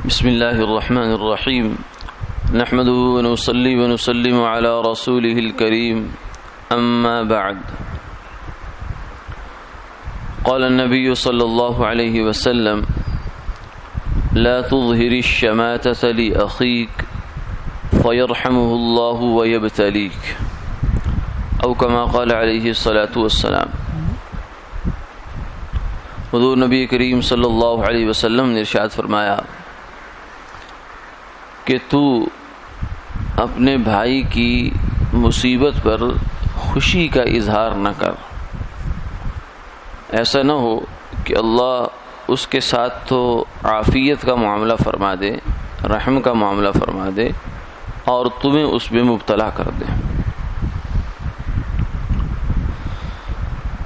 بسم الله الرحمن الرحيم نحمده ونصلي ونسلم على رسوله الكريم أما بعد قال النبي صلى الله عليه وسلم لا تظهر الشماتة لأخيك فيرحمه الله ويبتليك أو كما قال عليه الصلاة والسلام۔ حضور نبی کریم صلی اللہ علیہ وسلم نے ارشاد فرمایا کہ تو اپنے بھائی کی مصیبت پر خوشی کا اظہار نہ کر، ایسا نہ ہو کہ اللہ اس کے ساتھ تو عافیت کا معاملہ فرما دے، رحم کا معاملہ فرما دے اور تمہیں اس میں مبتلا کر دے۔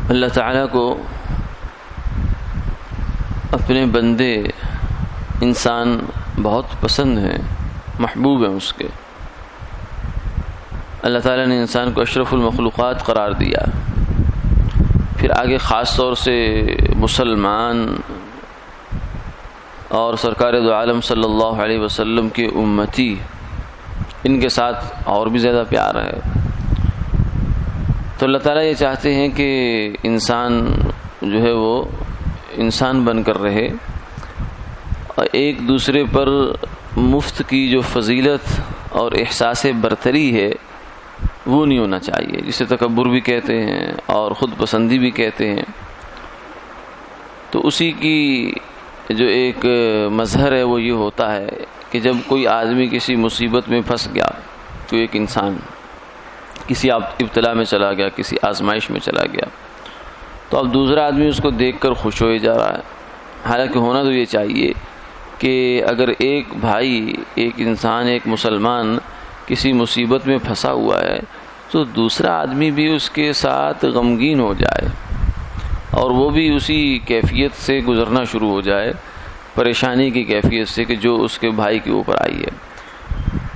اللہ تعالیٰ کو اپنے بندے انسان بہت پسند ہیں، محبوب ہیں اس کے۔ اللہ تعالیٰ نے انسان کو اشرف المخلوقات قرار دیا، پھر آگے خاص طور سے مسلمان اور سرکار دو عالم صلی اللہ علیہ وسلم کے امتی، ان کے ساتھ اور بھی زیادہ پیار ہے۔ تو اللہ تعالیٰ یہ چاہتے ہیں کہ انسان جو ہے وہ انسان بن کر رہے اور ایک دوسرے پر مفت کی جو فضیلت اور احساس برتری ہے وہ نہیں ہونا چاہیے، جسے تکبر بھی کہتے ہیں اور خود پسندی بھی کہتے ہیں۔ تو اسی کی جو ایک مظہر ہے وہ یہ ہوتا ہے کہ جب کوئی آدمی کسی مصیبت میں پھنس گیا، تو ایک انسان کسی ابتلا میں چلا گیا، کسی آزمائش میں چلا گیا، تو اب دوسرا آدمی اس کو دیکھ کر خوش ہوئے جا رہا ہے۔ حالانکہ ہونا تو یہ چاہیے کہ اگر ایک بھائی، ایک انسان، ایک مسلمان کسی مصیبت میں پھنسا ہوا ہے تو دوسرا آدمی بھی اس کے ساتھ غمگین ہو جائے اور وہ بھی اسی کیفیت سے گزرنا شروع ہو جائے، پریشانی کی کیفیت سے کہ جو اس کے بھائی کے اوپر آئی ہے۔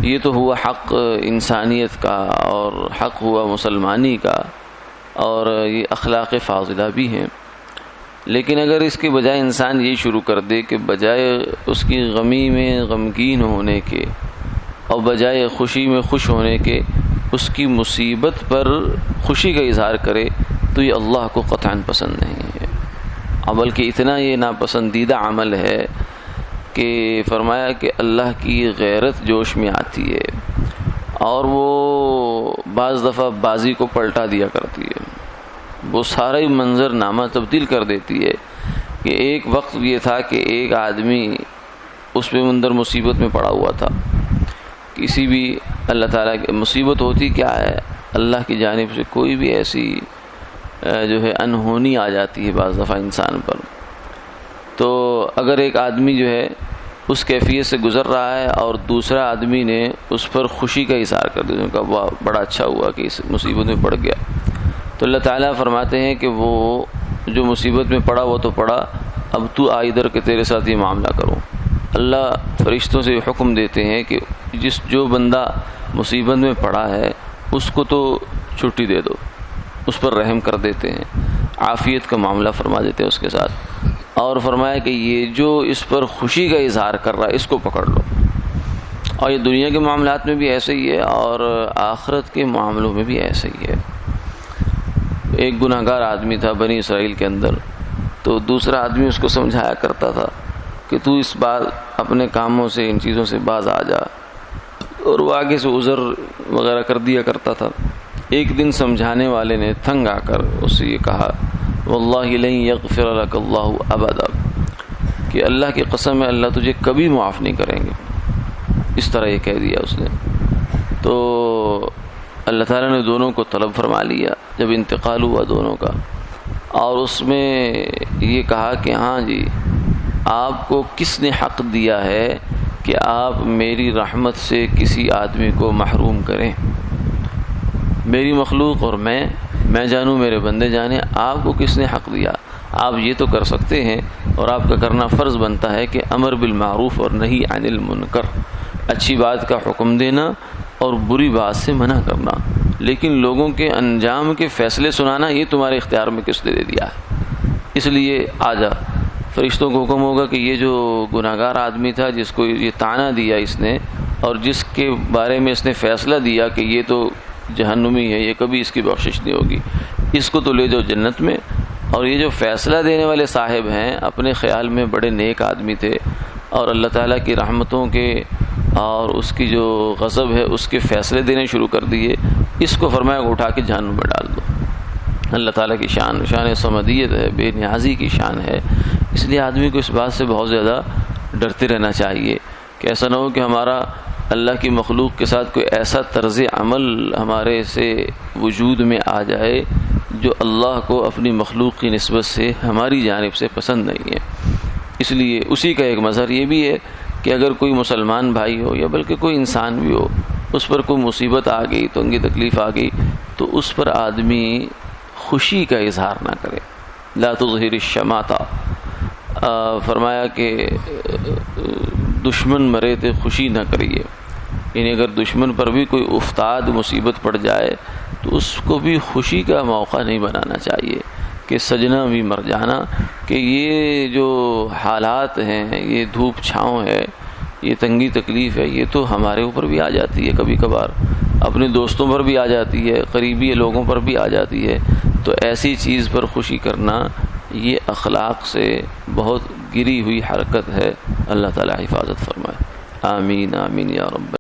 یہ تو ہوا حق انسانیت کا اور حق ہوا مسلمانی کا، اور یہ اخلاق فاضلہ بھی ہیں۔ لیکن اگر اس کے بجائے انسان یہ شروع کر دے کہ بجائے اس کی غمی میں غمگین ہونے کے اور بجائے خوشی میں خوش ہونے کے اس کی مصیبت پر خوشی کا اظہار کرے، تو یہ اللہ کو قطعاً پسند نہیں ہے، بلکہ اتنا یہ ناپسندیدہ عمل ہے کہ فرمایا کہ اللہ کی غیرت جوش میں آتی ہے اور وہ بعض دفعہ بازی کو پلٹا دیا کرتی ہے، وہ سارا ہی منظر نامہ تبدیل کر دیتی ہے۔ کہ ایک وقت یہ تھا کہ ایک آدمی اس پہ اندر مصیبت میں پڑا ہوا تھا، کسی بھی اللہ تعالیٰ کی مصیبت ہوتی کیا ہے، اللہ کی جانب سے کوئی بھی ایسی جو ہے انہونی آ جاتی ہے بعض دفعہ انسان پر، تو اگر ایک آدمی جو ہے اس کیفیت سے گزر رہا ہے اور دوسرا آدمی نے اس پر خوشی کا اظہار کر دیا، کہ واہ بڑا اچھا ہوا کہ اس مصیبت میں پڑ گیا، تو اللہ تعالیٰ فرماتے ہیں کہ وہ جو مصیبت میں پڑا وہ تو پڑا، اب تو آ ادھر کہ تیرے ساتھ یہ معاملہ کروں۔ اللہ فرشتوں سے حکم دیتے ہیں کہ جو بندہ مصیبت میں پڑا ہے اس کو تو چھٹی دے دو، اس پر رحم کر دیتے ہیں، عافیت کا معاملہ فرما دیتے ہیں اس کے ساتھ، اور فرمایا کہ یہ جو اس پر خوشی کا اظہار کر رہا ہے اس کو پکڑ لو۔ اور یہ دنیا کے معاملات میں بھی ایسا ہی ہے اور آخرت کے معاملوں میں بھی ایسا ہی ہے۔ ایک گناہ گار آدمی تھا بنی اسرائیل کے اندر، تو دوسرا آدمی اس کو سمجھایا کرتا تھا کہ تو اس بار اپنے کاموں سے، ان چیزوں سے باز آ جا، اور وہ آگے سے عذر وغیرہ کر دیا کرتا تھا۔ ایک دن سمجھانے والے نے تنگ آ کر اس سے یہ کہا، واللہ لن یغفر لک اللہ ابدا، کہ اللہ کی قسم ہے اللہ تجھے کبھی معاف نہیں کریں گے، اس طرح یہ کہہ دیا اس نے۔ تو اللہ تعالیٰ نے دونوں کو طلب فرما لیا جب انتقال ہوا دونوں کا، اور اس میں یہ کہا کہ ہاں جی، آپ کو کس نے حق دیا ہے کہ آپ میری رحمت سے کسی آدمی کو محروم کریں؟ میری مخلوق اور میں جانوں، میرے بندے جانے، آپ کو کس نے حق دیا؟ آپ یہ تو کر سکتے ہیں، اور آپ کا کرنا فرض بنتا ہے کہ امر بالمعروف اور نہی عن المنکر، اچھی بات کا حکم دینا اور بری بات سے منع کرنا، لیکن لوگوں کے انجام کے فیصلے سنانا یہ تمہارے اختیار میں کس نے دے دیا ہے؟ اس لیے آ جا، فرشتوں کو حکم ہوگا کہ یہ جو گناہگار آدمی تھا جس کو یہ طعنہ دیا اس نے اور جس کے بارے میں اس نے فیصلہ دیا کہ یہ تو جہنمی ہے، یہ کبھی اس کی بخشش نہیں ہوگی، اس کو تو لے جاؤ جنت میں. اور یہ جو فیصلہ دینے والے صاحب ہیں اپنے خیال میں بڑے نیک آدمی تھے اور اللہ تعالیٰ کی رحمتوں کے اور اس کی جو غضب ہے اس کے فیصلے دینے شروع کر دیے، اس کو فرمایا کہ اٹھا کے جہنم میں ڈال دو. اللہ تعالیٰ کی شان صمدیت ہے، بے نیازی کی شان ہے. اس لیے آدمی کو اس بات سے بہت زیادہ ڈرتے رہنا چاہیے کہ ایسا نہ ہو کہ ہمارا اللہ کی مخلوق کے ساتھ کوئی ایسا طرز عمل ہمارے سے وجود میں آ جائے جو اللہ کو اپنی مخلوق کی نسبت سے ہماری جانب سے پسند نہیں ہے. اس لیے اسی کا ایک مظہر یہ بھی ہے کہ اگر کوئی مسلمان بھائی ہو یا بلکہ کوئی انسان بھی ہو، اس پر کوئی مصیبت آ گئی، تنگی تکلیف آ گئی، تو اس پر آدمی خوشی کا اظہار نہ کرے. لا تظہر الشماتہ، فرمایا کہ دشمن مرے تو خوشی نہ کریے. یعنی اگر دشمن پر بھی کوئی افتاد مصیبت پڑ جائے تو اس کو بھی خوشی کا موقع نہیں بنانا چاہیے کہ سجنا بھی مر جانا، کہ یہ جو حالات ہیں، یہ دھوپ چھاؤں ہے، یہ تنگی تکلیف ہے، یہ تو ہمارے اوپر بھی آ جاتی ہے، کبھی کبھار اپنے دوستوں پر بھی آ جاتی ہے، قریبی لوگوں پر بھی آ جاتی ہے. تو ایسی چیز پر خوشی کرنا یہ اخلاق سے بہت گری ہوئی حرکت ہے. اللہ تعالی حفاظت فرمائے. آمین آمین یا رب.